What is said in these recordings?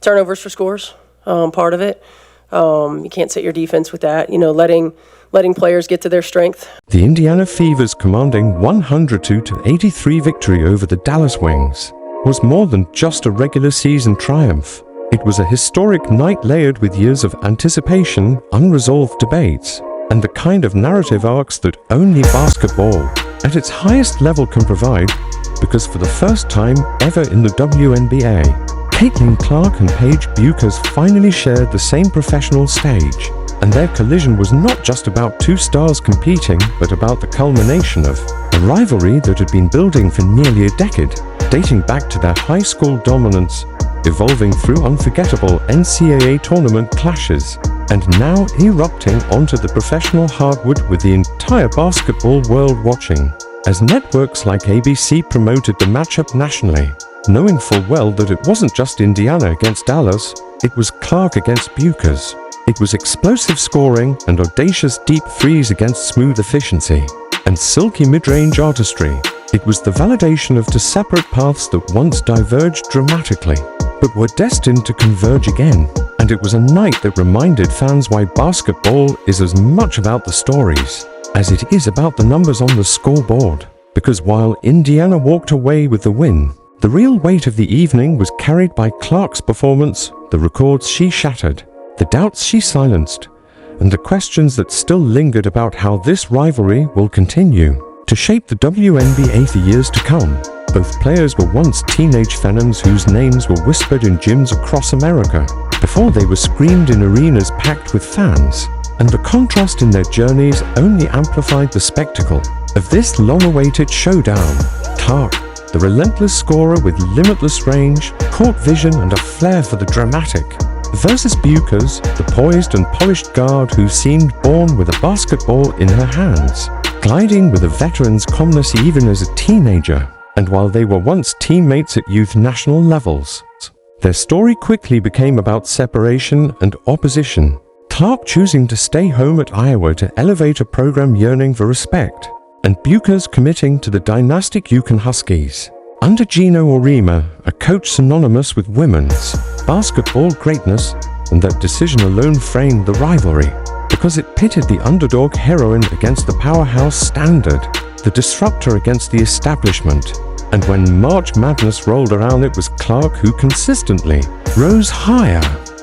Turnovers for scores, part of it. You can't set your defense with that, letting players get to their strength. The Indiana Fever's commanding 102-83 victory over the Dallas Wings was more than just a regular season triumph. It was a historic night layered with years of anticipation, unresolved debates, and the kind of narrative arcs that only basketball at its highest level can provide, because for the first time ever in the WNBA, Caitlin Clark and Paige Bueckers finally shared the same professional stage, and their collision was not just about two stars competing, but about the culmination of a rivalry that had been building for nearly a decade, dating back to their high school dominance, evolving through unforgettable NCAA tournament clashes, and now erupting onto the professional hardwood with the entire basketball world watching, as networks like ABC promoted the matchup nationally, knowing full well that it wasn't just Indiana against Dallas, it was Clark against Bueckers. It was explosive scoring and audacious deep threes against smooth efficiency, and silky mid-range artistry. It was the validation of two separate paths that once diverged dramatically, but were destined to converge again. And it was a night that reminded fans why basketball is as much about the stories as it is about the numbers on the scoreboard. Because while Indiana walked away with the win, the real weight of the evening was carried by Clark's performance, the records she shattered, the doubts she silenced, and the questions that still lingered about how this rivalry will continue to shape the WNBA for years to come. Both players were once teenage phenoms whose names were whispered in gyms across America before they were screamed in arenas packed with fans, and the contrast in their journeys only amplified the spectacle of this long-awaited showdown. Clark, the relentless scorer with limitless range, court vision, and a flair for the dramatic, versus Bueckers, the poised and polished guard who seemed born with a basketball in her hands, gliding with a veteran's calmness even as a teenager. And while they were once teammates at youth national levels, their story quickly became about separation and opposition. Clark choosing to stay home at Iowa to elevate a program yearning for respect, and Bueckers committing to the dynastic UConn Huskies under Gino Auriemma, a coach synonymous with women's basketball greatness, and that decision alone framed the rivalry, because it pitted the underdog heroine against the powerhouse standard, the disruptor against the establishment. And when March Madness rolled around, it was Clark who consistently rose higher,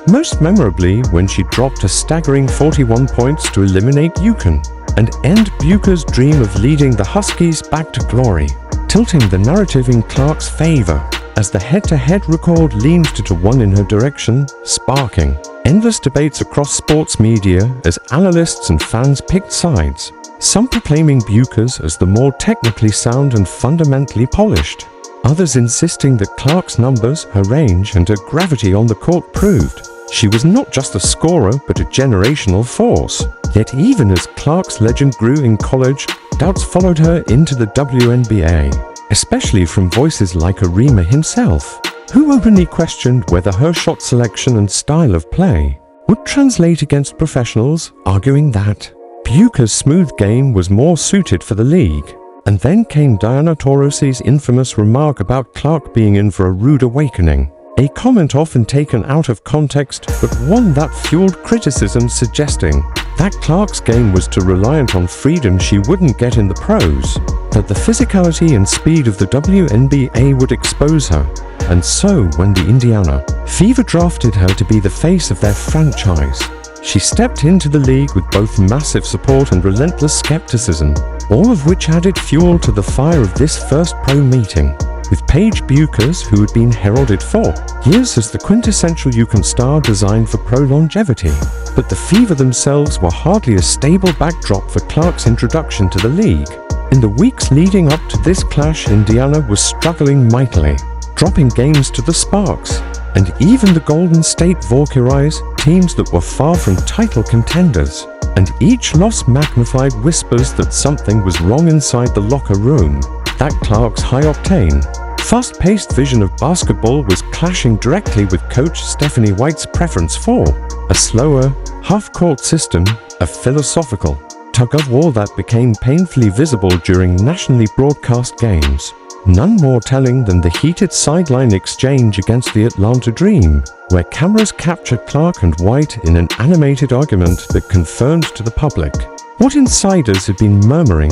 most memorably when she dropped a staggering 41 points to eliminate UConn and end Bueckers' dream of leading the Huskies back to glory, tilting the narrative in Clark's favor as the head-to-head record leaned to one in her direction, sparking endless debates across sports media as analysts and fans picked sides, some proclaiming Bueckers as the more technically sound and fundamentally polished, others insisting that Clark's numbers, her range, and her gravity on the court proved she was not just a scorer but a generational force. Yet even as Clark's legend grew in college, doubts followed her into the WNBA, especially from voices like Auriemma himself, who openly questioned whether her shot selection and style of play would translate against professionals, arguing that Bueckers' smooth game was more suited for the league. And then came Diana Taurasi's infamous remark about Clark being in for a rude awakening, a comment often taken out of context, but one that fueled criticism, suggesting that Clark's game was too reliant on freedom she wouldn't get in the pros, that the physicality and speed of the WNBA would expose her. And so when the Indiana Fever drafted her to be the face of their franchise, she stepped into the league with both massive support and relentless skepticism, all of which added fuel to the fire of this first pro meeting, with Paige Bueckers, who had been heralded for years as the quintessential UConn star designed for pro longevity. But the Fever themselves were hardly a stable backdrop for Clark's introduction to the league. In the weeks leading up to this clash, Indiana was struggling mightily, dropping games to the Sparks, and even the Golden State Valkyries, teams that were far from title contenders. And each loss magnified whispers that something was wrong inside the locker room, that Clark's high-octane, fast-paced vision of basketball was clashing directly with coach Stephanie White's preference for a slower, half-court system, a philosophical tug-of-war that became painfully visible during nationally broadcast games. None more telling than the heated sideline exchange against the Atlanta Dream, where cameras captured Clark and White in an animated argument that confirmed to the public what insiders had been murmuring,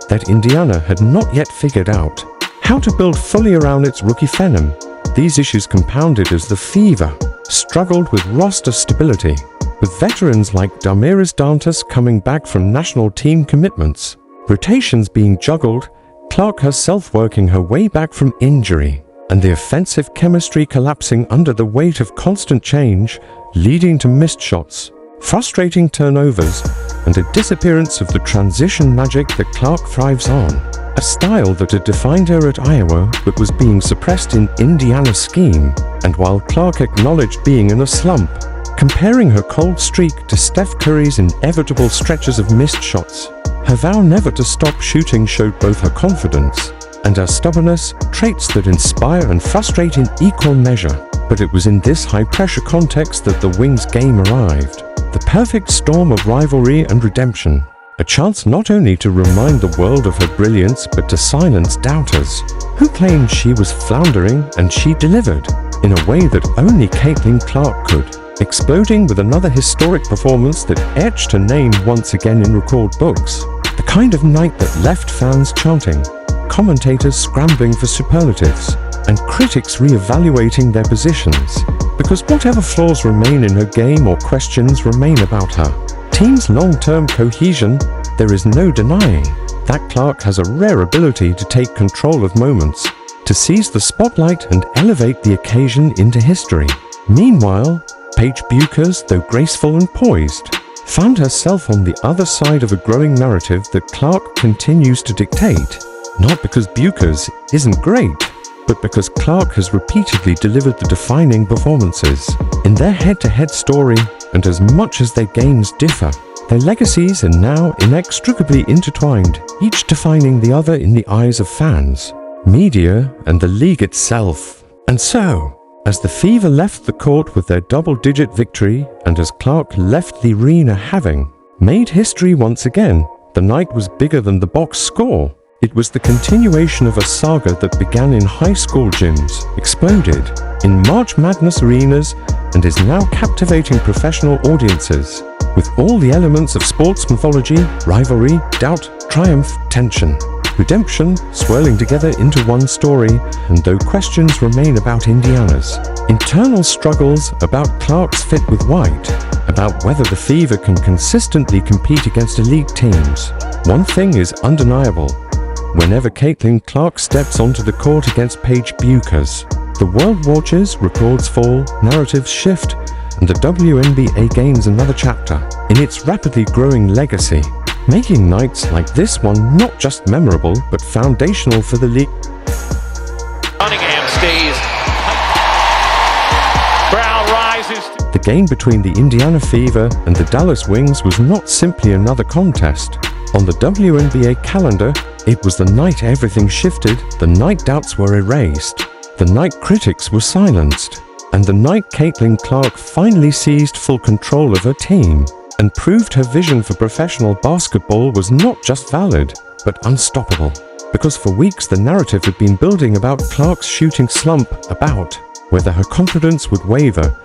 that Indiana had not yet figured out how to build fully around its rookie phenom. These issues compounded as the Fever struggled with roster stability, with veterans like Damiris Dantas coming back from national team commitments, rotations being juggled, Clark herself working her way back from injury, and the offensive chemistry collapsing under the weight of constant change, leading to missed shots, frustrating turnovers, and a disappearance of the transition magic that Clark thrives on, a style that had defined her at Iowa but was being suppressed in Indiana's scheme. And while Clark acknowledged being in a slump, comparing her cold streak to Steph Curry's inevitable stretches of missed shots, her vow never to stop shooting showed both her confidence and her stubbornness, traits that inspire and frustrate in equal measure. But it was in this high-pressure context that the Wings game arrived, the perfect storm of rivalry and redemption, a chance not only to remind the world of her brilliance but to silence doubters who claimed she was floundering, and she delivered in a way that only Caitlin Clark could, exploding with another historic performance that etched her name once again in record books. The kind of night that left fans chanting, commentators scrambling for superlatives, and critics re-evaluating their positions. Because whatever flaws remain in her game or questions remain about her team's long-term cohesion, there is no denying that Clark has a rare ability to take control of moments, to seize the spotlight and elevate the occasion into history. Meanwhile, Paige Bueckers, though graceful and poised, found herself on the other side of a growing narrative that Clark continues to dictate, not because Bueckers isn't great, but because Clark has repeatedly delivered the defining performances. In their head-to-head story, and as much as their games differ, their legacies are now inextricably intertwined, each defining the other in the eyes of fans, media, and the league itself. And so, as the Fever left the court with their double-digit victory, and as Clark left the arena having made history once again, the night was bigger than the box score. It was the continuation of a saga that began in high school gyms, exploded in March Madness arenas, and is now captivating professional audiences, with all the elements of sports mythology, rivalry, doubt, triumph, tension, redemption swirling together into one story. And though questions remain about Indiana's internal struggles, about Clark's fit with White, about whether the Fever can consistently compete against elite teams, one thing is undeniable. Whenever Caitlin Clark steps onto the court against Paige Bueckers, the world watches, records fall, narratives shift, and the WNBA gains another chapter in its rapidly growing legacy, making nights like this one not just memorable but foundational for the league. Cunningham stays. Brown rises. The game between the Indiana Fever and the Dallas Wings was not simply another contest. On the WNBA calendar, it was the night everything shifted, the night doubts were erased, the night critics were silenced, and the night Caitlin Clark finally seized full control of her team and proved her vision for professional basketball was not just valid, but unstoppable. Because for weeks the narrative had been building about Clark's shooting slump, about whether her confidence would waver,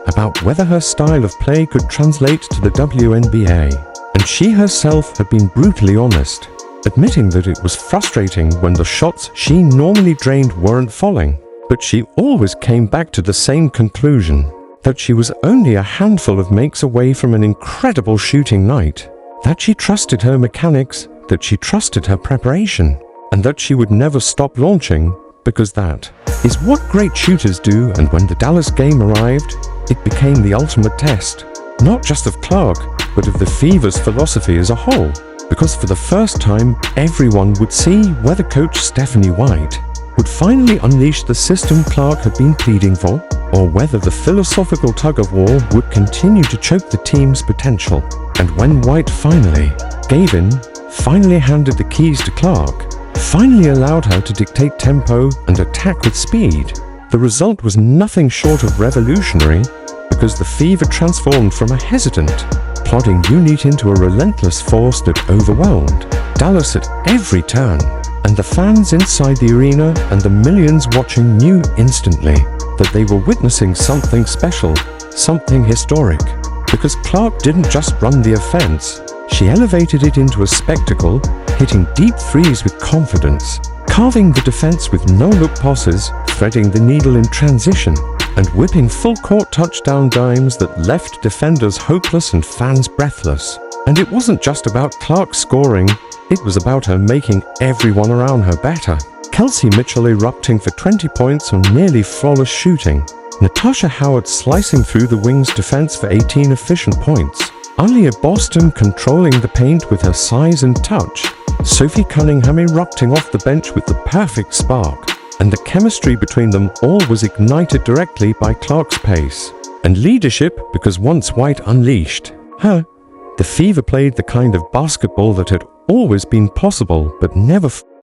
about whether her style of play could translate to the WNBA. And she herself had been brutally honest, admitting that it was frustrating when the shots she normally drained weren't falling. But she always came back to the same conclusion, that she was only a handful of makes away from an incredible shooting night, that she trusted her mechanics, that she trusted her preparation, and that she would never stop launching, because that is what great shooters do. And when the Dallas game arrived, it became the ultimate test, not just of Clark, but of the Fever's philosophy as a whole, because for the first time, everyone would see whether coach Stephanie White would finally unleash the system Clark had been pleading for, or whether the philosophical tug-of-war would continue to choke the team's potential. And when White finally gave in, finally handed the keys to Clark, finally allowed her to dictate tempo and attack with speed, the result was nothing short of revolutionary, because the Fever transformed from a hesitant, plodding unit into a relentless force that overwhelmed Dallas at every turn. And the fans inside the arena and the millions watching knew instantly that they were witnessing something special, something historic. Because Clark didn't just run the offense, she elevated it into a spectacle, hitting deep threes with confidence, carving the defense with no-look passes, threading the needle in transition, and whipping full-court touchdown dimes that left defenders hopeless and fans breathless. And it wasn't just about Clark scoring, it was about her making everyone around her better. Kelsey Mitchell erupting for 20 points on nearly flawless shooting. Natasha Howard slicing through the Wings' defense for 18 efficient points. Aaliyah Boston controlling the paint with her size and touch. Sophie Cunningham erupting off the bench with the perfect spark. And the chemistry between them all was ignited directly by Clark's pace. And leadership, because once White unleashed her, the Fever played the kind of basketball that had always been possible but never